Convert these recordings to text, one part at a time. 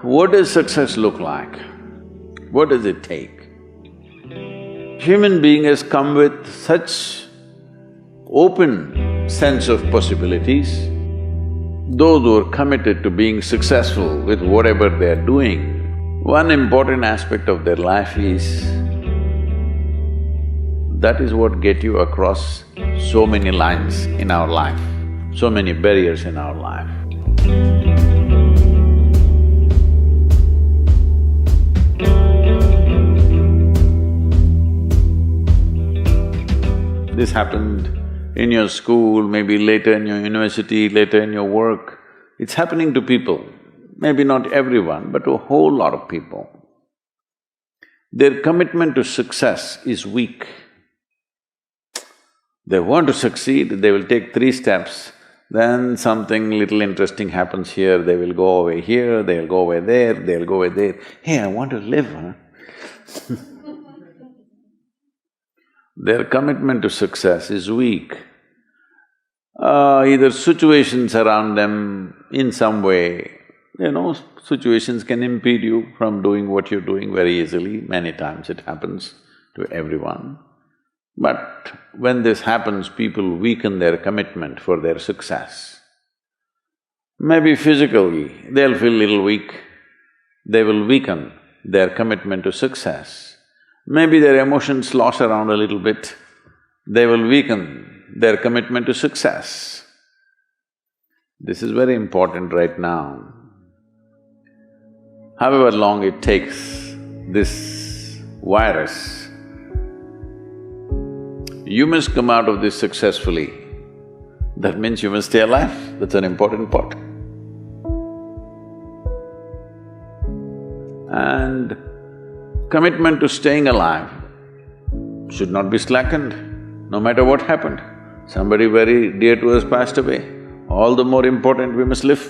What does success look like? What does it take? Human being has come with such open sense of possibilities. Those who are committed to being successful with whatever they're doing, one important aspect of their life is that is what get you across so many lines in our life, so many barriers in our life. This happened in your school, maybe later in your university, later in your work. It's happening to people, maybe not everyone, but to a whole lot of people. Their commitment to success is weak. They want to succeed, they will take 3 steps, then something little interesting happens here, they will go away here, they'll go away there, they'll go away there. Hey, I want to live, huh? Their commitment to success is weak. Either situations around them in some way, situations can impede you from doing what you're doing very easily. Many times it happens to everyone. But when this happens, people weaken their commitment for their success. Maybe physically, they'll feel little weak, they will weaken their commitment to success. Maybe their emotions slosh around a little bit, they will weaken their commitment to success. This is very important right now. However long it takes, this virus, you must come out of this successfully. That means you must stay alive, that's an important part. And commitment to staying alive should not be slackened, no matter what happened. Somebody very dear to us passed away, all the more important we must live.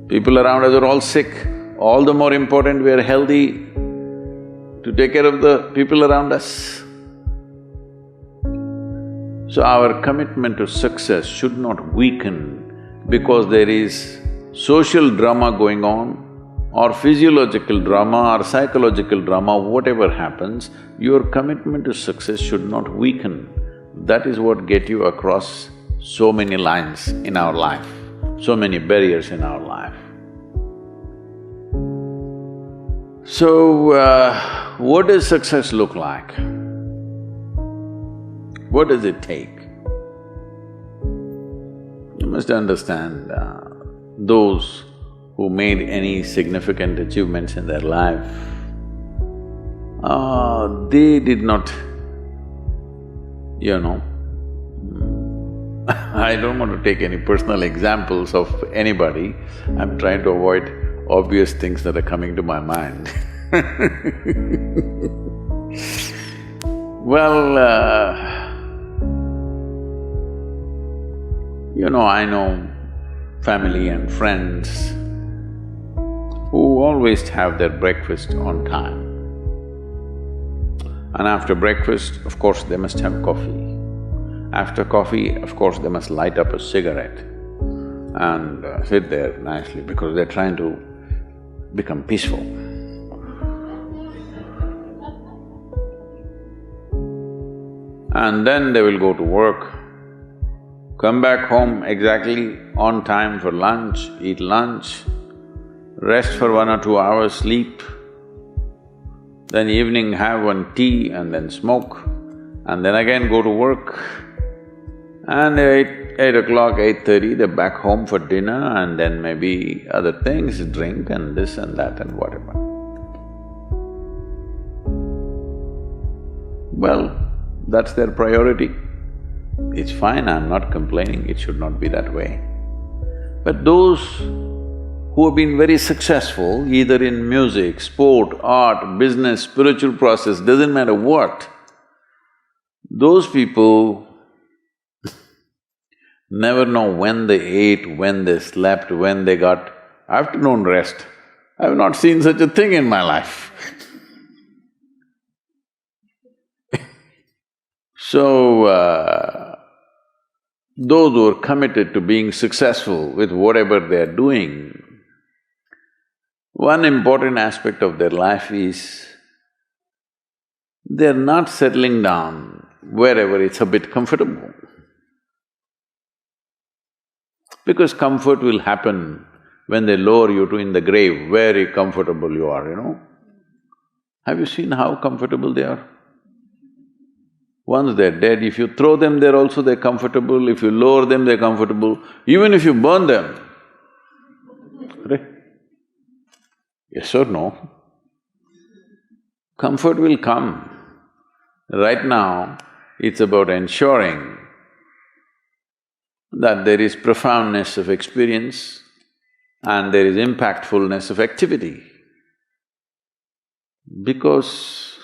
People around us are all sick, all the more important we are healthy to take care of the people around us. So our commitment to success should not weaken because there is social drama going on, or physiological drama or psychological drama, whatever happens, your commitment to success should not weaken. That is what get you across so many lines in our life, so many barriers in our life. So, what does success look like? What does it take? You must understand, those who made any significant achievements in their life, they did not, I don't want to take any personal examples of anybody, I'm trying to avoid obvious things that are coming to my mind. Well, I know family and friends who always have their breakfast on time. And after breakfast, of course, they must have coffee. After coffee, of course, they must light up a cigarette and sit there nicely because they're trying to become peaceful. And then they will go to work, come back home exactly on time for lunch, eat lunch, rest for 1 or 2 hours, sleep, then evening have one tea and then smoke, and then again go to work. And 8 o'clock, 8:30, they're back home for dinner and then maybe other things, drink and this and that and whatever. Well, that's their priority. It's fine, I'm not complaining, it should not be that way. But those who have been very successful, either in music, sport, art, business, spiritual process, doesn't matter what, those people never know when they ate, when they slept, when they got afternoon rest. I've not seen such a thing in my life. So, those who are committed to being successful with whatever they're doing, one important aspect of their life is they're not settling down wherever it's a bit comfortable. Because comfort will happen when they lower you to in the grave, very comfortable you are, you know. Have you seen how comfortable they are? Once they're dead, if you throw them there also they're comfortable, if you lower them they're comfortable, even if you burn them. Right? Yes or no? Comfort will come. Right now, it's about ensuring that there is profoundness of experience and there is impactfulness of activity. Because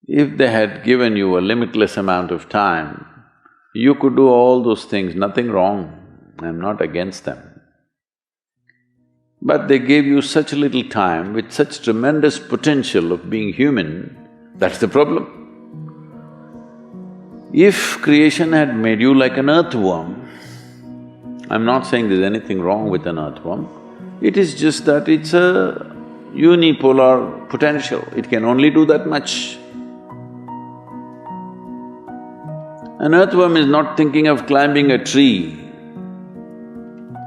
if they had given you a limitless amount of time, you could do all those things, nothing wrong, I'm not against them. But they gave you such little time with such tremendous potential of being human, that's the problem. If creation had made you like an earthworm, I'm not saying there's anything wrong with an earthworm, it is just that it's a unipolar potential, it can only do that much. An earthworm is not thinking of climbing a tree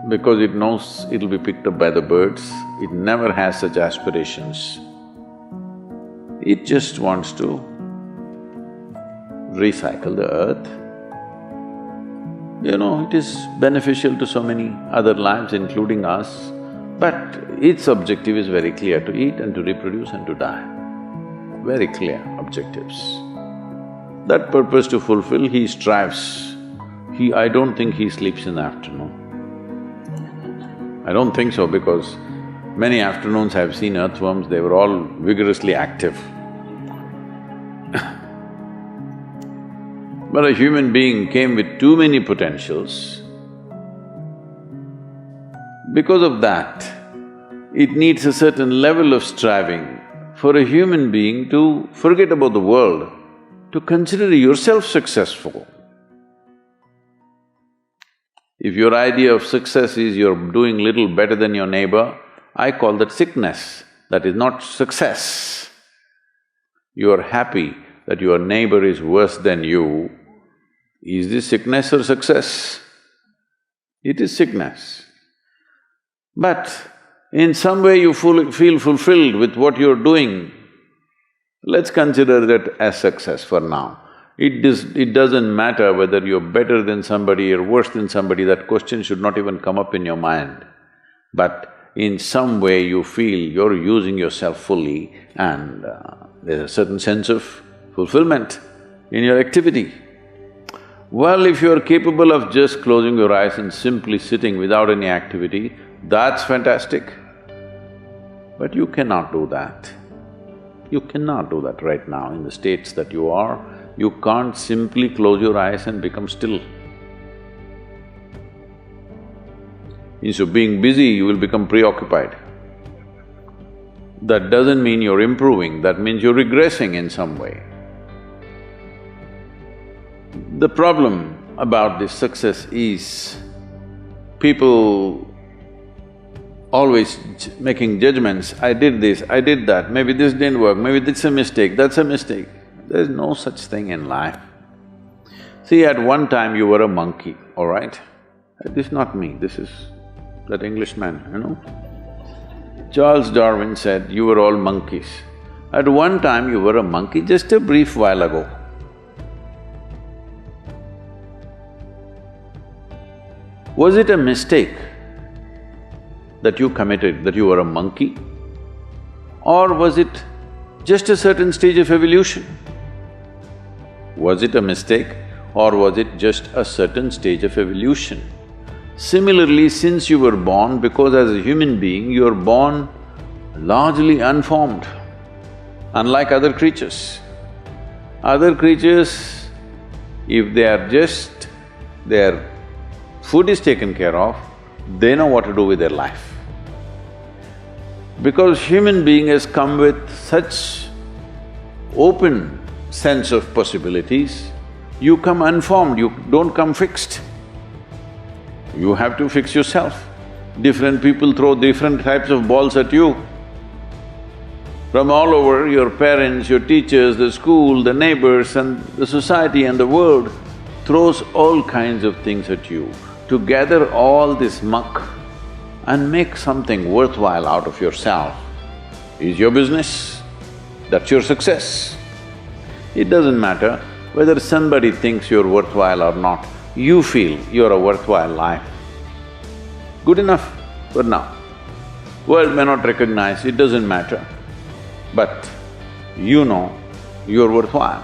because it knows it'll be picked up by the birds, it never has such aspirations. It just wants to recycle the earth. You know, it is beneficial to so many other lives, including us, but its objective is very clear, to eat and to reproduce and to die. Very clear objectives. That purpose to fulfill, he strives. I don't think he sleeps in the afternoon. I don't think so because many afternoons I've seen earthworms, they were all vigorously active. But a human being came with too many potentials. Because of that, it needs a certain level of striving for a human being to forget about the world, to consider yourself successful. If your idea of success is you're doing little better than your neighbor, I call that sickness, that is not success. You're happy that your neighbor is worse than you. Is this sickness or success? It is sickness. But in some way you feel fulfilled with what you're doing, let's consider that as success for now. It doesn't matter whether you're better than somebody or worse than somebody, that question should not even come up in your mind. But in some way you feel you're using yourself fully and there's a certain sense of fulfillment in your activity. Well, if you're capable of just closing your eyes and simply sitting without any activity, that's fantastic. But you cannot do that. You cannot do that right now in the states that you are. You can't simply close your eyes and become still. Instead of being busy, you will become preoccupied. That doesn't mean you're improving, that means you're regressing in some way. The problem about this success is people always making judgments, I did this, I did that, maybe this didn't work, maybe this is a mistake, that's a mistake. There's no such thing in life. See, at one time you were a monkey, all right? This is not me, this is that Englishman, you know? Charles Darwin said, you were all monkeys. At one time you were a monkey, just a brief while ago. Was it a mistake that you committed, that you were a monkey? Or was it just a certain stage of evolution? Was it a mistake or was it just a certain stage of evolution? Similarly, since you were born, because as a human being, you're born largely unformed, unlike other creatures. Other creatures, if they are just… their food is taken care of, they know what to do with their life. Because human being has come with such open sense of possibilities, you come unformed, you don't come fixed. You have to fix yourself. Different people throw different types of balls at you. From all over, your parents, your teachers, the school, the neighbors and the society and the world throws all kinds of things at you. To gather all this muck and make something worthwhile out of yourself is your business. That's your success. It doesn't matter whether somebody thinks you're worthwhile or not, you feel you're a worthwhile life. Good enough for now. World may not recognize, it doesn't matter, but you know you're worthwhile.